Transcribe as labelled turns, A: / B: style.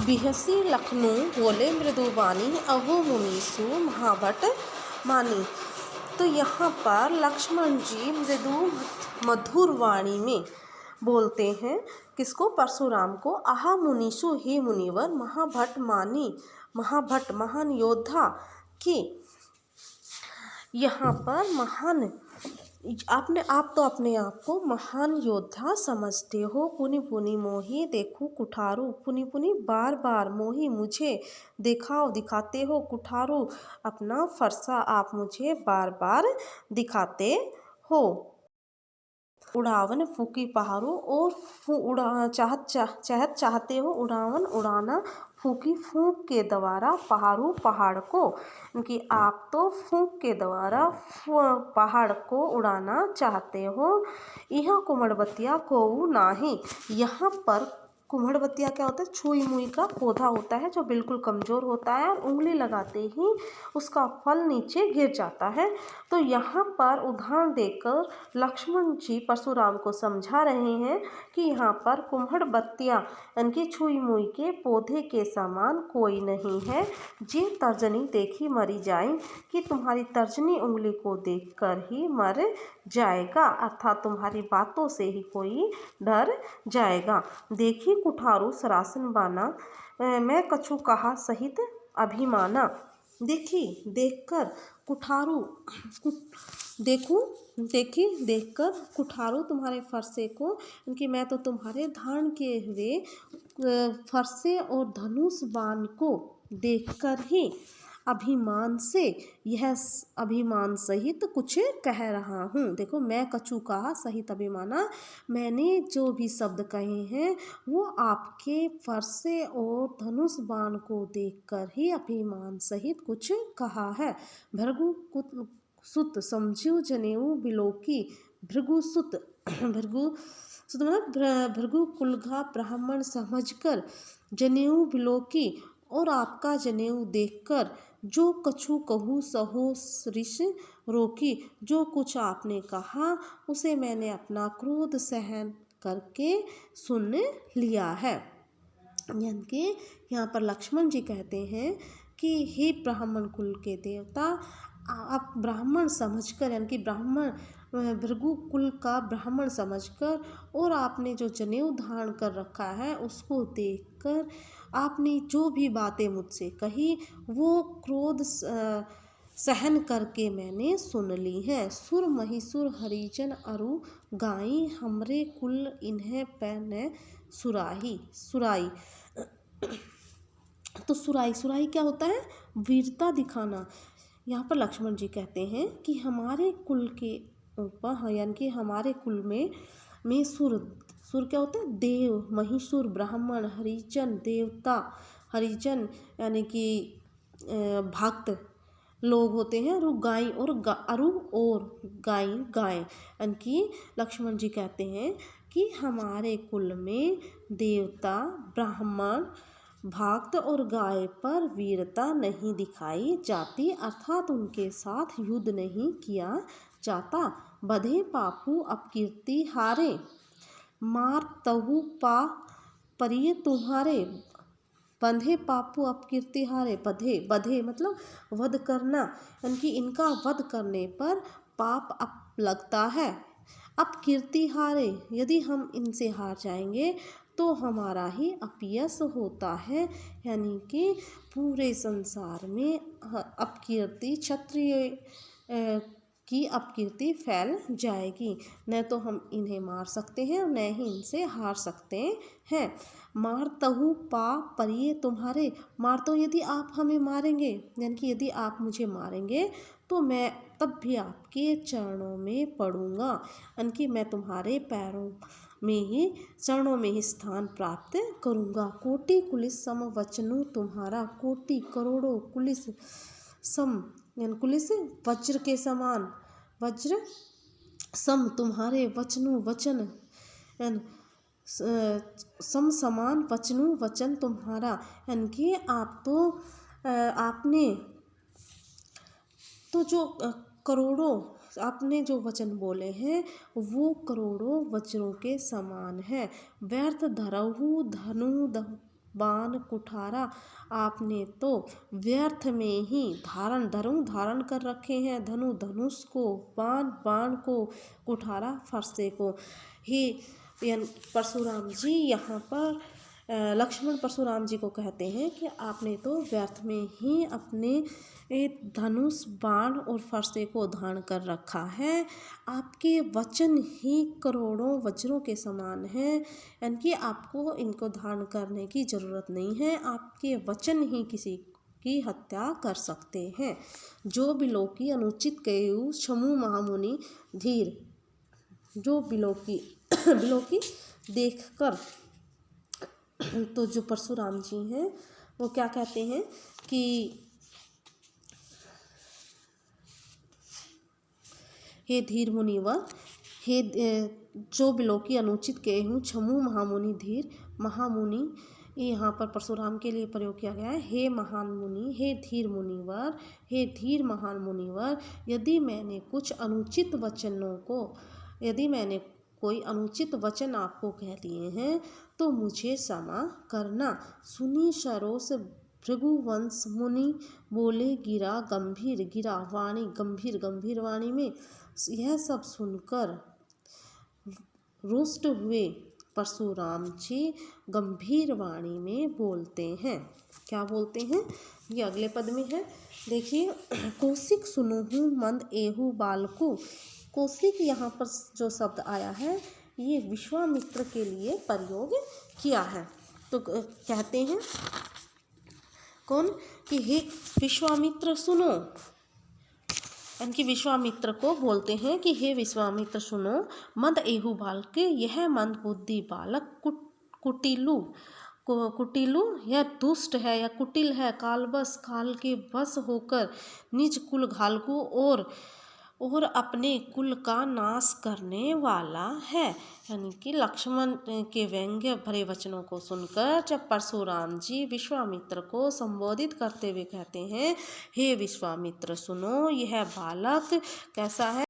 A: बिहसी लखनऊ बोले मृदुवाणी अहो मुनीसु महाभट मानी। तो यहाँ पर लक्ष्मण जी मृदु मधुर वाणी में बोलते हैं किसको, परशुराम को। आहा मुनीसु, हे मुनिवर, महाभट मानी, महाभट महान योद्धा की। यहाँ पर महान, आप तो अपने आप को महान योद्धा समझते हो। पुनि पुनि मोहि देखूं कुठारू, पुनि पुनि बार बार मोहि मुझे दिखाते हो कुठारू, अपना फरसा आप मुझे बार बार दिखाते हो। उड़ावन फूकी पहाड़ू, और चाहते हो उड़ावन उड़ाना, फूकी फूंक के द्वारा पहाड़ू पहाड़ को, कि आप तो फूंक के द्वारा पहाड़ को उड़ाना चाहते हो। यह कुमड़बतिया कोऊ नाही, यहाँ पर कुम्हड़बतिया क्या होता है, छुई मुई का पौधा होता है जो बिल्कुल कमज़ोर होता है और उंगली लगाते ही उसका फल नीचे गिर जाता है। तो यहाँ पर उदाहरण देकर लक्ष्मण जी परशुराम को समझा रहे हैं कि यहाँ पर कुम्हड़बतिया यानी कि छुई मुई के पौधे के समान कोई नहीं है। जे तर्जनी देखी मरी जाए, कि तुम्हारी तर्जनी उंगली को देखकर ही मर जाएगा, अर्थात तुम्हारी बातों से ही कोई डर जाएगा। देखी कुठारू सरासन बाना, मैं कछु कहा सहित अभिमाना। देखी देखकर कुठारू, देखकर कुठारू तुम्हारे फरसे को, क्योंकि मैं तो तुम्हारे धारण किए हुए फरसे और धनुष बाण को देखकर ही अभिमान से, यह अभिमान सहित कुछ कह रहा हूँ। देखो, मैं कछु कहा सहित अभिमाना, मैंने जो भी शब्द कहे हैं वो आपके फरसे और धनुष बाण को देखकर ही अभिमान सहित कुछ कहा है। भृगु सुत समझू जनेऊ बिलोकी, भृगु सुत मतलब भृगु कुल का ब्राह्मण समझकर, जनेऊ बिलोकी, और आपका जनेऊ देखकर, जो कछु कहूँ सहो ऋष रोकी, जो कुछ आपने कहा उसे मैंने अपना क्रोध सहन करके सुन लिया है। यानी कि यहाँ पर लक्ष्मण जी कहते हैं कि हे ब्राह्मण कुल के देवता, आप ब्राह्मण समझकर, यानी कि ब्राह्मण भृगु कुल का ब्राह्मण समझकर, और आपने जो जनेऊ धारण कर रखा है उसको देखकर आपने जो भी बातें मुझसे कही वो क्रोध सहन करके मैंने सुन ली हैं। सुर महिसुर हरिजन अरु गाई, हमरे कुल इन्हें पैने सुराई। तो सुराई क्या होता है, वीरता दिखाना। यहाँ पर लक्ष्मण जी कहते हैं कि हमारे कुल के ऊपर, यानी कि हमारे कुल में सुर क्या होता है, देव, महिषुर ब्राह्मण, हरिजन देवता, हरिजन यानी कि भक्त लोग होते हैं, अरु गाय और गाय, यानी कि लक्ष्मण जी कहते हैं कि हमारे कुल में देवता, ब्राह्मण, भक्त और गाय पर वीरता नहीं दिखाई जाती, अर्थात उनके साथ युद्ध नहीं किया जाता। बधे पापू अपकीर्ति हारे, मार तहु पा परिये तुम्हारे, बंधे पापू अपकीर्ति हारे। बधे मतलब वध करना, यानी कि इनका वध करने पर पाप अप लगता है। अपकीर्ति हारे, यदि हम इनसे हार जाएंगे तो हमारा ही अपयश होता है, यानी कि पूरे संसार में अपकीर्ति, क्षत्रिय की अपकीर्ति फैल जाएगी। न तो हम इन्हें मार सकते हैं और न ही इनसे हार सकते हैं। मार तहु पा परिये तुम्हारे, मार तो यदि आप हमें मारेंगे, यानी कि यदि आप मुझे मारेंगे तो मैं तब भी आपके चरणों में पड़ूंगा, यानी कि मैं तुम्हारे पैरों में ही, चरणों में ही स्थान प्राप्त करूंगा। कोटि कुलिस सम वचनु तुम्हारा, कोटि करोड़ों कुलिस सम, यानी कुलिस वज्र के समान, वज्र सम तुम्हारे वचनु वचन, सम समान वचनु वचन तुम्हारा, यानी कि आप तो आपने तो जो करोड़ों आपने जो वचन बोले हैं वो करोड़ों वज्रों के समान है। व्यर्थ धरहु धनु बाण कुठारा आपने तो व्यर्थ में ही धारण कर रखे हैं, धनुष को, बाण को, कुठारा फरसे को। हे परशुराम जी, यहाँ पर लक्ष्मण परशुराम जी को कहते हैं कि आपने तो व्यर्थ में ही अपने धनुष, बाण और फरसे को धारण कर रखा है। आपके वचन ही करोड़ों वज्रों के समान हैं, यानी कि आपको इनको धारण करने की जरूरत नहीं है। आपके वचन ही किसी की हत्या कर सकते हैं। जो बिलोकी अनुचित कयु छमु महामुनि धीर। जो बिलोकी बिलोकी देखकर तो जो परशुराम जी हैं वो क्या कहते हैं कि हे धीर मुनिवर, हे जो बिलोकी अनुचित कयु छमु महामुनि धीर। महामुनि यहाँ पर परशुराम के लिए प्रयोग किया गया है। हे महान मुनि, हे धीर मुनिवर, हे धीर महान मुनिवर, यदि मैंने कोई अनुचित वचन आपको कह दिए हैं तो मुझे क्षमा करना। सुनी सरोस भृगुवंश मुनि बोले गिरा गंभीर वाणी में। यह सब सुनकर रुष्ट हुए परशुराम जी गंभीर वाणी में बोलते हैं। क्या बोलते हैं ये अगले पद में है, देखिए। कौशिक सुनहु मंद एहु बालकु। कौशिक यहाँ पर जो शब्द आया है ये विश्वामित्र के लिए प्रयोग किया है। तो कहते हैं कौन कि हे विश्वामित्र सुनो, यानी कि विश्वामित्र को बोलते हैं कि हे विश्वामित्र सुनो, मंद एहु बालक, यह मंद बुद्धि बालक कुटिलु या दुष्ट है या कुटिल है, काल के बस होकर निज कुल घालकू और अपने कुल का नाश करने वाला है। यानी कि लक्ष्मण के व्यंग्य भरे वचनों को सुनकर जब परशुराम जी विश्वामित्र को संबोधित करते हुए कहते हैं, हे विश्वामित्र सुनो, यह बालक कैसा है,